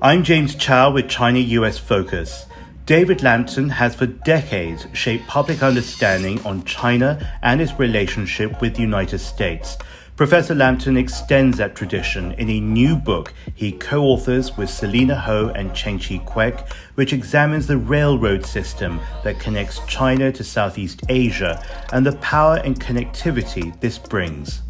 I'm James Chau with China-U.S. Focus. David Lampton has for decades shaped public understanding on China and its relationship with the United States. Professor Lampton extends that tradition in a new book he co-authors with Selina Ho and Cheng-Chi Kwek, which examines the railroad system that connects China to Southeast Asia and the power and connectivity this brings.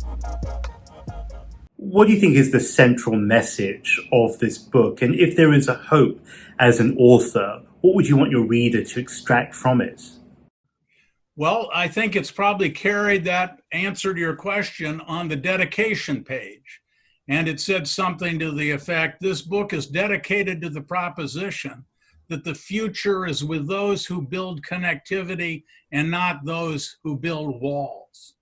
What do you think is the central message of this book? And if there is a hope as an author, what would you want your reader to extract from it? Well, I think it's probably carried that answer to your question on the dedication page. And it said something to the effect, this book is dedicated to the proposition that the future is with those who build connectivity and not those who build walls.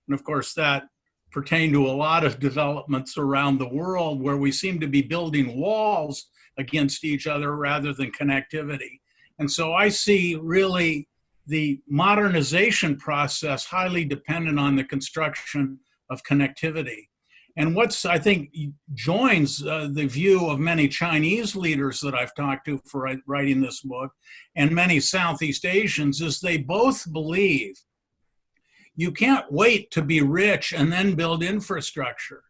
And of course, that pertain to a lot of developments around the world where we seem to be building walls against each other rather than connectivity. And so I see really the modernization process highly dependent on the construction of connectivity. And what's, I think, joins the view of many Chinese leaders that I've talked to for writing this book and many Southeast Asians is they both believe you can't wait to be rich and then build infrastructure.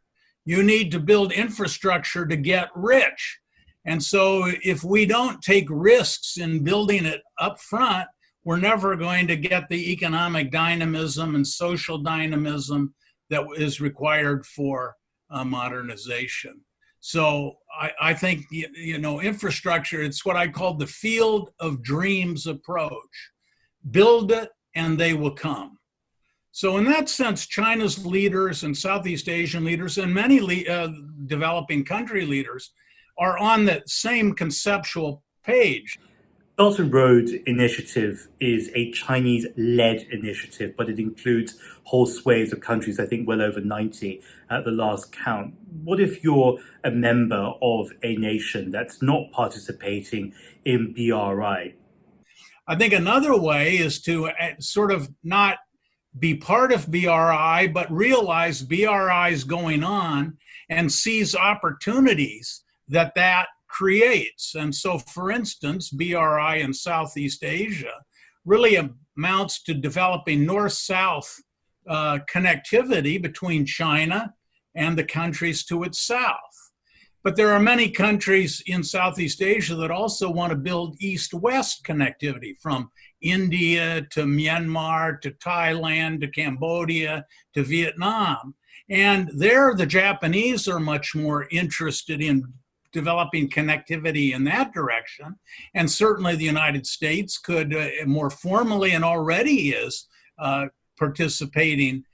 You need to build infrastructure to get rich. And so if we don't take risks in building it up front, we're never going to get the economic dynamism and social dynamism that is required for modernization. So I think, infrastructure, it's what I call the field of dreams approach. Build it and they will come. So in that sense, China's leaders and Southeast Asian leaders and many developing country leaders are on that same conceptual page. Belt and Road Initiative is a Chinese-led initiative, but it includes whole swathes of countries, I think well over 90 at the last count. What if you're a member of a nation that's not participating in BRI? I think another way is to sort of not be part of BRI, but realize BRI is going on and seize opportunities that creates. And so, for instance, BRI in Southeast Asia really amounts to developing north-south connectivity between China and the countries to its south. But there are many countries in Southeast Asia that also want to build east-west connectivity from India to Myanmar to Thailand to Cambodia to Vietnam. And there the Japanese are much more interested in developing connectivity in that direction. And certainly the United States could more formally and already is participating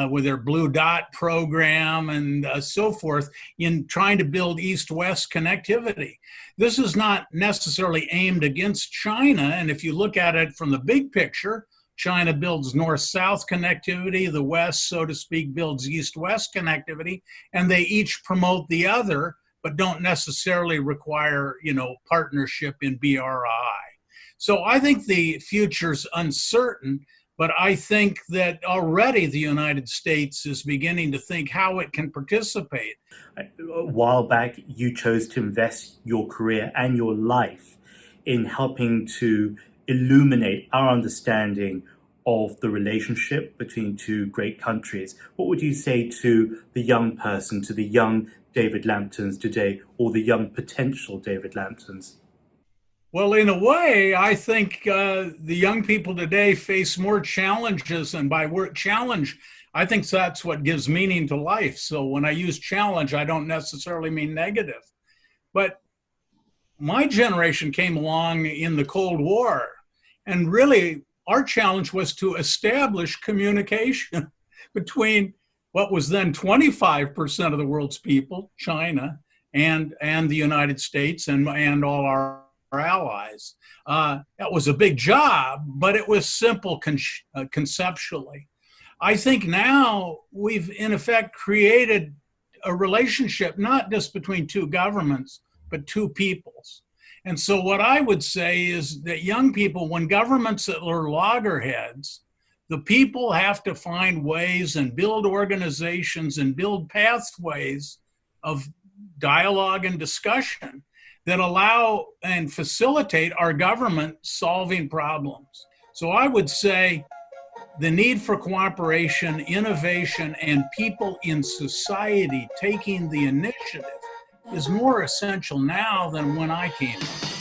with their Blue Dot program and so forth in trying to build east-west connectivity. This is not necessarily aimed against China. And if you look at it from the big picture, China builds north-south connectivity, the West, so to speak, builds east-west connectivity, and they each promote the other, but don't necessarily require, partnership in BRI. So I think the future's uncertain, but I think that already the United States is beginning to think how it can participate. A while back, you chose to invest your career and your life in helping to illuminate our understanding of the relationship between two great countries. What would you say to the young person, to the young David Lamptons today, or the young potential David Lamptons? Well, in a way, I think the young people today face more challenges, and by word challenge, I think that's what gives meaning to life. So when I use challenge, I don't necessarily mean negative. But my generation came along in the Cold War, and really our challenge was to establish communication between what was then 25% of the world's people, China, and the United States and all our allies. That was a big job, but it was simple conceptually. I think now we've in effect created a relationship, not just between two governments, but two peoples. And so what I would say is that young people, when governments are loggerheads, the people have to find ways and build organizations and build pathways of dialogue and discussion that allow and facilitate our government solving problems. So I would say the need for cooperation, innovation, and people in society taking the initiative is more essential now than when I came in.